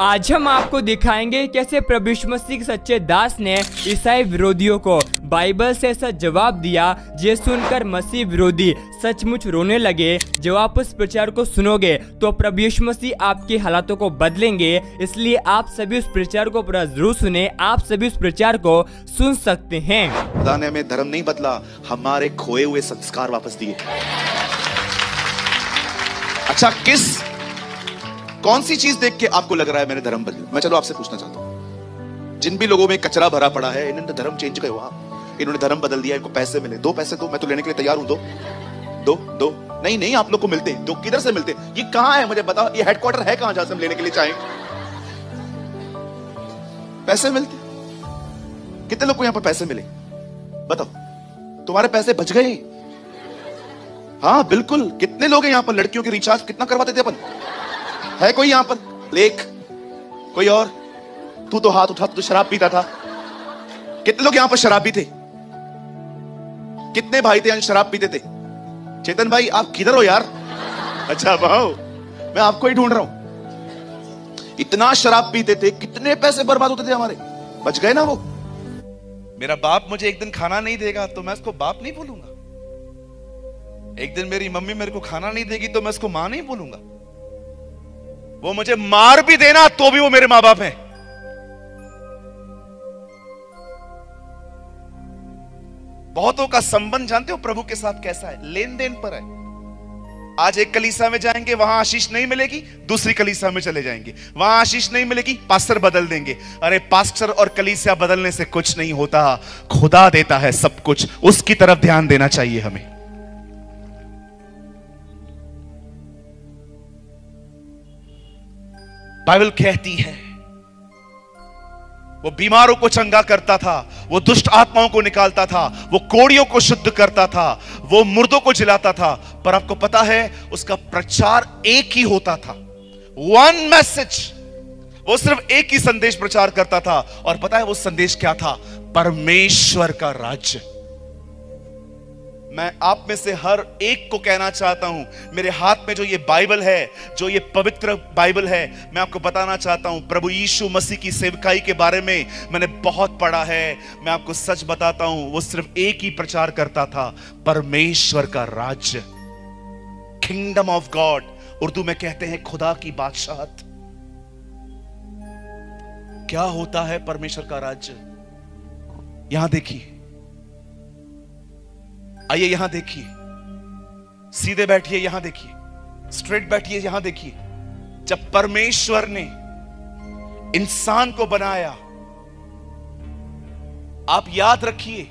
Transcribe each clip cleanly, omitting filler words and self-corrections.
आज हम आपको दिखाएंगे कैसे प्रभु यीशु मसीह के सच्चे दास ने ईसाई विरोधियों को बाइबल से ऐसा जवाब दिया ये सुनकर मसीह विरोधी सचमुच रोने लगे। जब आप उस प्रचार को सुनोगे तो प्रभु यीशु मसीह आपकी हालातों को बदलेंगे, इसलिए आप सभी उस प्रचार को पूरा जरूर सुने। आप सभी उस प्रचार को सुन सकते हैं। खुदा ने हमें धर्म नहीं बदला, हमारे खोए हुए संस्कार वापस दिए। अच्छा, कौन सी चीज देख के आपको लग रहा है मैंने धर्म बदला? मैं चलो आपसे पूछना चाहता हूं, जिन भी लोगों में कचरा भरा पड़ा है, इन्होंने धर्म चेंज किया हुआ, इन्होंने धर्म बदल दिया, इनको पैसे मिले, दो पैसे दो, मैं तो लेने के लिए तैयार हूं, दो नहीं आप लोग को मिलते, दो किधर से मिलते? ये कहां है मुझे बताओ, ये हेडक्वार्टर है कहां जहां से हम लेने के लिए चाहें? पैसे मिलते? कितने लोग को यहां पर पैसे मिले? बताओ, तुम्हारे पैसे बच गए? हाँ बिल्कुल। कितने लोग हैं यहां पर लड़कियों के रिचार्ज कितना करवाते थे अपन? है कोई यहां पर? लेख कोई और? तू तो हाथ उठा, तू शराब पीता था। कितने लोग यहां पर शराबी थे? कितने भाई थे यहां शराब पीते थे? चेतन भाई आप किधर हो यार? अच्छा भाव, मैं आपको ही ढूंढ रहा हूं। इतना शराब पीते थे, कितने पैसे बर्बाद होते थे हमारे, बच गए ना वो। मेरा बाप मुझे एक दिन खाना नहीं देगा तो मैं उसको बाप नहीं बोलूंगा। एक दिन मेरी मम्मी मेरे को खाना नहीं देगी तो मैं उसको मां नहीं बोलूंगा। वो मुझे मार भी देना तो भी वो मेरे मां बाप हैं। बहुतों का संबंध जानते हो प्रभु के साथ कैसा है? लेन देन पर है। आज एक कलीसिया में जाएंगे, वहां आशीष नहीं मिलेगी, दूसरी कलीसिया में चले जाएंगे, वहां आशीष नहीं मिलेगी, पास्टर बदल देंगे। अरे पास्टर और कलीसिया बदलने से कुछ नहीं होता, खुदा देता है सब कुछ, उसकी तरफ ध्यान देना चाहिए हमें। बाइबल कहती है वो बीमारों को चंगा करता था, वो दुष्ट आत्माओं को निकालता था, वो कोड़ियों को शुद्ध करता था, वो मुर्दों को जिलाता था। पर आपको पता है उसका प्रचार एक ही होता था, वन मैसेज। वो सिर्फ एक ही संदेश प्रचार करता था, और पता है वो संदेश क्या था? परमेश्वर का राज्य। मैं आप में से हर एक को कहना चाहता हूं, मेरे हाथ में जो ये बाइबल है, जो ये पवित्र बाइबल है, मैं आपको बताना चाहता हूं प्रभु यीशु मसीह की सेवकाई के बारे में मैंने बहुत पढ़ा है। मैं आपको सच बताता हूं, वो सिर्फ एक ही प्रचार करता था, परमेश्वर का राज्य, किंगडम ऑफ गॉड। उर्दू में कहते हैं खुदा की बादशाहत। क्या होता है परमेश्वर का राज्य? यहां देखिए, आइए यहां देखिए, सीधे बैठिए, यहां देखिए, स्ट्रेट बैठिए, यहां देखिए। जब परमेश्वर ने इंसान को बनाया, आप याद रखिए,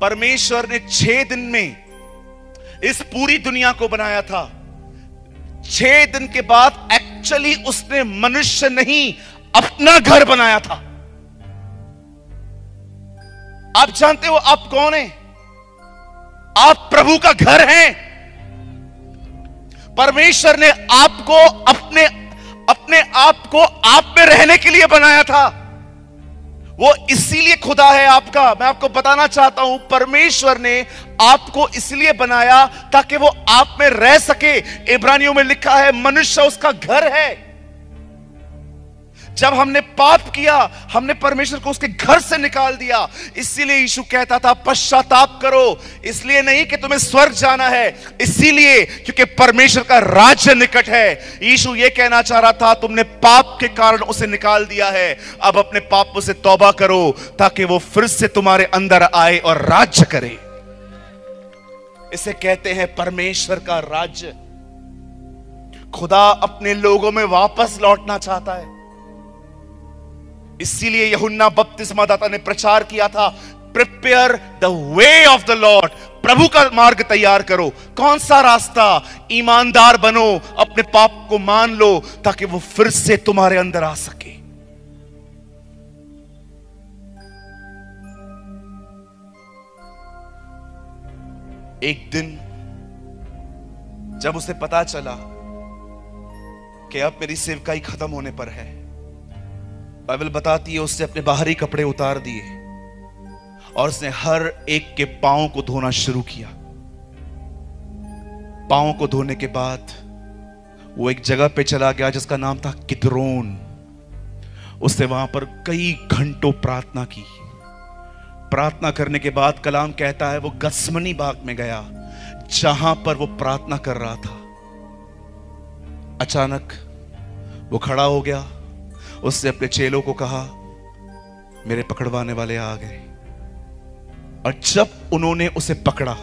परमेश्वर ने 6 दिन में इस पूरी दुनिया को बनाया था। 6 दिन के बाद एक्चुअली उसने मनुष्य नहीं, अपना घर बनाया था। आप जानते हो आप कौन है? आप प्रभु का घर हैं। परमेश्वर ने आपको अपने आप को आप में रहने के लिए बनाया था। वो इसीलिए खुदा है आपका। मैं आपको बताना चाहता हूं, परमेश्वर ने आपको इसलिए बनाया ताकि वो आप में रह सके। इब्रानियों में लिखा है मनुष्य उसका घर है। जब हमने पाप किया, हमने परमेश्वर को उसके घर से निकाल दिया। इसीलिए यीशु कहता था पश्चाताप करो। इसलिए नहीं कि तुम्हें स्वर्ग जाना है, इसीलिए क्योंकि परमेश्वर का राज्य निकट है। यीशु ये कहना चाह रहा था, तुमने पाप के कारण उसे निकाल दिया है, अब अपने पापों से तौबा करो ताकि वो फिर से तुम्हारे अंदर आए और राज्य करे। इसे कहते हैं परमेश्वर का राज्य। खुदा अपने लोगों में वापस लौटना चाहता है। इसीलिए यूहन्ना बपतिस्मादाता ने प्रचार किया था, prepare the way of the lord, प्रभु का मार्ग तैयार करो। कौन सा रास्ता? ईमानदार बनो, अपने पाप को मान लो ताकि वो फिर से तुम्हारे अंदर आ सके। एक दिन जब उसे पता चला कि अब मेरी सेवकाई खत्म होने पर है, बाइबल बताती है उसने अपने बाहरी कपड़े उतार दिए और उसने हर एक के पांव को धोना शुरू किया। पांव को धोने के बाद वो एक जगह पे चला गया जिसका नाम था किद्रोन। उसने वहां पर कई घंटों प्रार्थना की। प्रार्थना करने के बाद कलाम कहता है वो गत्समनी बाग में गया, जहां पर वो प्रार्थना कर रहा था। अचानक वो खड़ा हो गया। उसने अपने चेलों को कहा, मेरे पकड़वाने वाले आ गए। और जब उन्होंने उसे पकड़ा,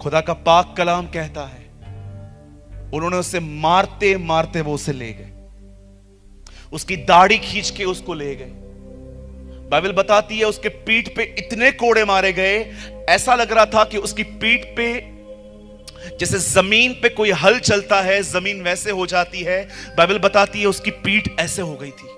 खुदा का पाक कलाम कहता है उन्होंने उसे मारते मारते वो उसे ले गए, उसकी दाढ़ी खींच के उसको ले गए। बाइबल बताती है उसके पीठ पे इतने कोड़े मारे गए, ऐसा लग रहा था कि उसकी पीठ पे जैसे जमीन पे कोई हल चलता है, जमीन वैसे हो जाती है। बाइबल बताती है उसकी पीठ ऐसे हो गई थी।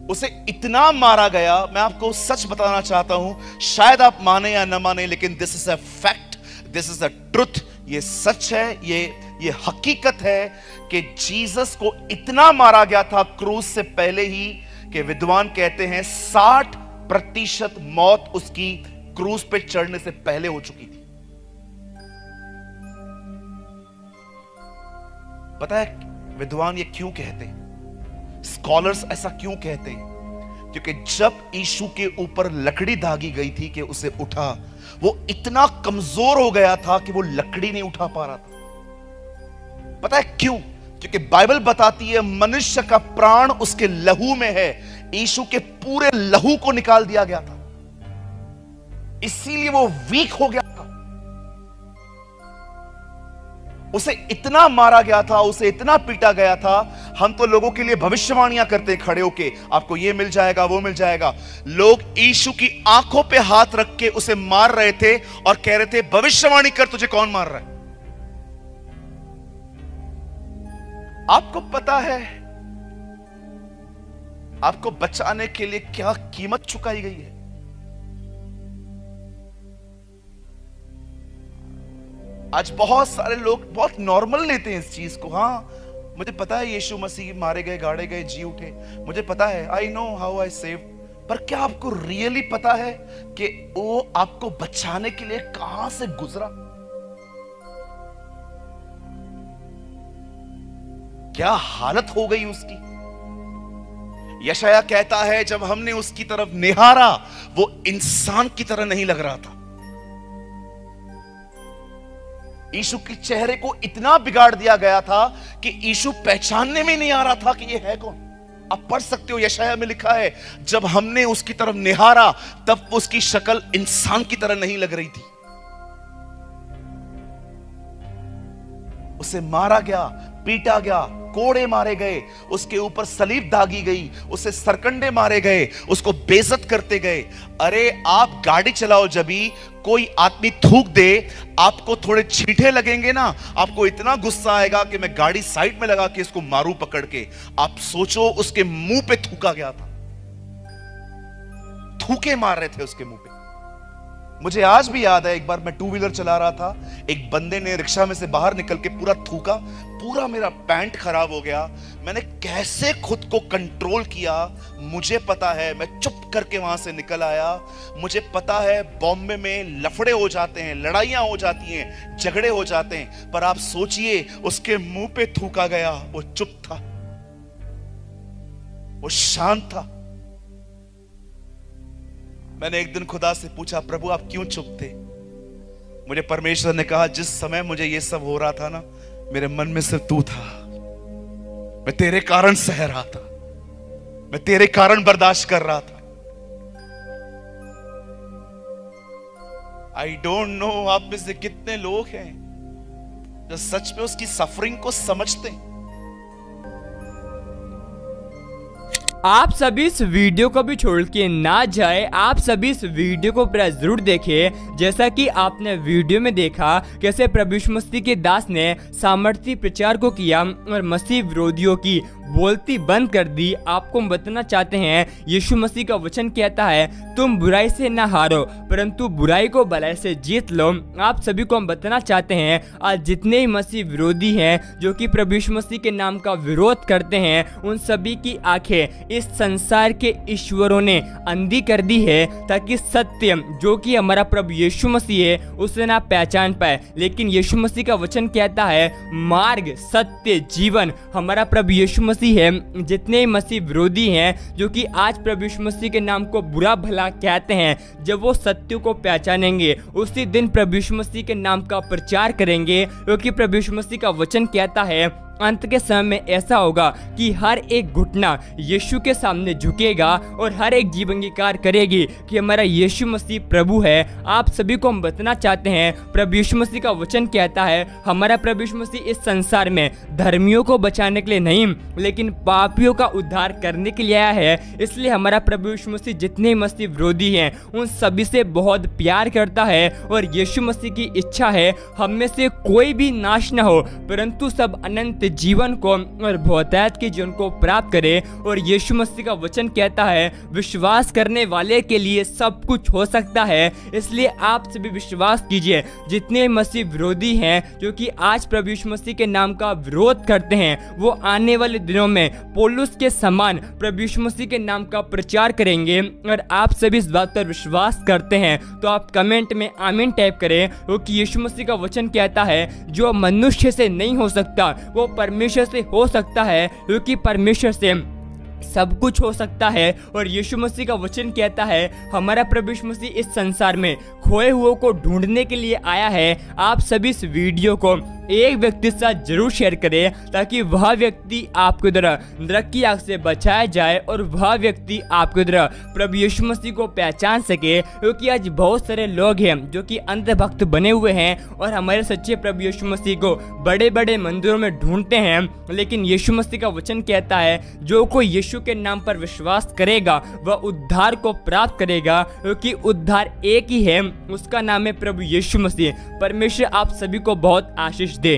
उसे इतना मारा गया, मैं आपको सच बताना चाहता हूं, शायद आप माने या न माने, लेकिन this is a fact, this is a truth. ये सच है, ये हकीकत है कि जीसस को इतना मारा गया था क्रूस से पहले ही कि विद्वान कहते हैं 60% मौत उसकी क्रूस पे चढ़ने से पहले हो चुकी थी। पता है विद्वान ये क्यों कहते हैं, स्कॉलर्स ऐसा क्यों कहते हैं? क्योंकि जब यीशु के ऊपर लकड़ी दागी गई थी कि उसे उठा, वो इतना कमजोर हो गया था कि वो लकड़ी नहीं उठा पा रहा था। पता है क्यों? क्योंकि बाइबल बताती है मनुष्य का प्राण उसके लहू में है। यीशु के पूरे लहू को निकाल दिया गया था, इसीलिए वो वीक हो गया था। उसे इतना मारा गया था, उसे इतना पीटा गया था। हम तो लोगों के लिए भविष्यवाणियां करते हैं खड़े होके, आपको ये मिल जाएगा, वो मिल जाएगा। लोग यीशु की आंखों पे हाथ रख के उसे मार रहे थे और कह रहे थे, भविष्यवाणी कर, तुझे कौन मार रहा है? आपको पता है आपको बचाने के लिए क्या कीमत चुकाई गई है? आज बहुत सारे लोग बहुत नॉर्मल लेते हैं इस चीज को। हाँ, मुझे पता है यीशु मसीह मारे गए, गाड़े गए, जी उठे, मुझे पता है, I know how I save. पर क्या आपको रियली पता है कि वो आपको बचाने के लिए कहां से गुजरा? क्या हालत हो गई उसकी? यशाया कहता है जब हमने उसकी तरफ निहारा, वो इंसान की तरह नहीं लग रहा था। यीशु के चेहरे को इतना बिगाड़ दिया गया था कि यीशु पहचानने में नहीं आ रहा था कि ये है कौन। आप पढ़ सकते हो, यशाया में लिखा है जब हमने उसकी तरफ निहारा तब उसकी शक्ल इंसान की तरह नहीं लग रही थी। उसे मारा गया, पीटा गया, कोड़े मारे गए, उसके ऊपर सलीब दागी गई, उसे सरकंडे मारे गए, उसको बेइज्जत करते गए। अरे आप गाड़ी चलाओ, जब भी कोई आदमी थूक दे, आपको थोड़े छींटे लगेंगे ना, आपको इतना गुस्सा आएगा कि मैं गाड़ी साइड में लगा के इसको मारूं पकड़ के। आप सोचो उसके मुंह पे थूका गया था, थूके मार रहे थे उसके मुंह पे। मुझे आज भी याद है, एक बार मैं 2 व्हीलर चला रहा था, एक बंदे ने रिक्शा में से बाहर निकल के पूरा थूका, पूरा मेरा पैंट खराब हो गया। मैंने कैसे खुद को कंट्रोल किया मुझे पता है, मैं चुप करके वहां से निकल आया। मुझे पता है बॉम्बे में लफड़े हो जाते हैं, लड़ाइयां हो जाती हैं, झगड़े हो जाते हैं, पर आप सोचिए उसके मुंह पे थूका गया, वो चुप था, वो शांत था। मैंने एक दिन खुदा से पूछा, प्रभु आप क्यों चुप थे? मुझे परमेश्वर ने कहा, जिस समय मुझे ये सब हो रहा था ना, मेरे मन में सिर्फ तू था। मैं तेरे कारण सह रहा था, मैं तेरे कारण बर्दाश्त कर रहा था। आई डोंट नो आप में से कितने लोग हैं जो सच में उसकी सफरिंग को समझते हैं। आप सभी इस वीडियो को भी छोड़ के ना जाए, आप सभी इस वीडियो को पूरा जरूर देखें। जैसा कि आपने वीडियो में देखा कैसे प्रभु यीशु मसीह के दास ने सामर्थी प्रचार को किया और मसीह विरोधियों की बोलती बंद कर दी। आपको हम बताना चाहते हैं यीशु मसीह का वचन कहता है तुम बुराई से ना हारो परंतु बुराई को भलाई से जीत लो। आप सभी को हम बताना चाहते हैं आज जितने ही मसीह विरोधी हैं जो कि प्रभु यीशु मसीह के नाम का विरोध करते हैं उन सभी की आंखें इस संसार के ईश्वरों ने अंधी कर दी है ताकि सत्य जो कि हमारा प्रभु यीशु मसीह है उसे ना पहचान पाए। लेकिन यीशु मसीह का वचन कहता है मार्ग सत्य जीवन हमारा प्रभु यीशु मसीह है। जितने ही मसीह विरोधी हैं जो कि आज प्रभु यीशु मसीह के नाम को बुरा भला कहते हैं जब वो सत्य को पहचानेंगे उसी दिन प्रभु यीशु मसीह के नाम का प्रचार करेंगे क्योंकि प्रभु यीशु मसीह का वचन कहता है अंत के समय में ऐसा होगा कि हर एक घुटना यीशु के सामने झुकेगा और हर एक जीव अंगीकार करेगी कि हमारा यीशु मसीह प्रभु है। आप सभी को हम बताना चाहते हैं प्रभु यीशु मसीह का वचन कहता है हमारा प्रभु यीशु मसीह इस संसार में धर्मियों को बचाने के लिए नहीं लेकिन पापियों का उद्धार करने के लिए आया है। इसलिए हमारा प्रभु यीशु मसीह जितने मसीह विरोधी हैं उन सभी से बहुत प्यार करता है और यीशु मसीह की इच्छा है हम में से कोई भी नाश न हो परंतु सब अनंत जीवन को और बहुतायत के जीवन को प्राप्त करे। और यीशु मसीह का वचन कहता है विश्वास करने वाले के लिए सब कुछ हो सकता है। इसलिए आप सभी विश्वास कीजिए जितने मसीह विरोधी हैं जो कि आज प्रभु यीशु मसीह के नाम का विरोध करते हैं वो आने वाले दिनों में पौलुस के समान प्रभु यीशु मसीह के नाम का प्रचार करेंगे। और आप सभी इस बात पर विश्वास करते हैं तो आप कमेंट में आमीन टाइप करें क्योंकि यीशु मसीह का वचन कहता है जो मनुष्य से नहीं हो सकता वो परमेश्वर से हो सकता है क्योंकि परमेश्वर से सब कुछ हो सकता है। और यीशु मसीह का वचन कहता है हमारा प्रभु यीशु मसीह इस संसार में खोए हुओं को ढूंढने के लिए आया है। आप सभी इस वीडियो को एक व्यक्ति के साथ जरूर शेयर करें ताकि वह व्यक्ति आपके द्वारा नरक की आग से बचाया जाए और वह व्यक्ति आपके द्वारा प्रभु यीशु मसीह को पहचान सके। क्योंकि आज बहुत सारे लोग हैं जो कि अंधभक्त बने हुए हैं और हमारे सच्चे प्रभु यीशु मसीह को बड़े बड़े मंदिरों में ढूंढते हैं लेकिन यीशु मसीह का वचन कहता है जो कोई यीशु के नाम पर विश्वास करेगा वह उद्धार को प्राप्त करेगा क्योंकि उद्धार एक ही है उसका नाम है प्रभु यीशु मसीह। परमेश्वर आप सभी को बहुत आशीष दे।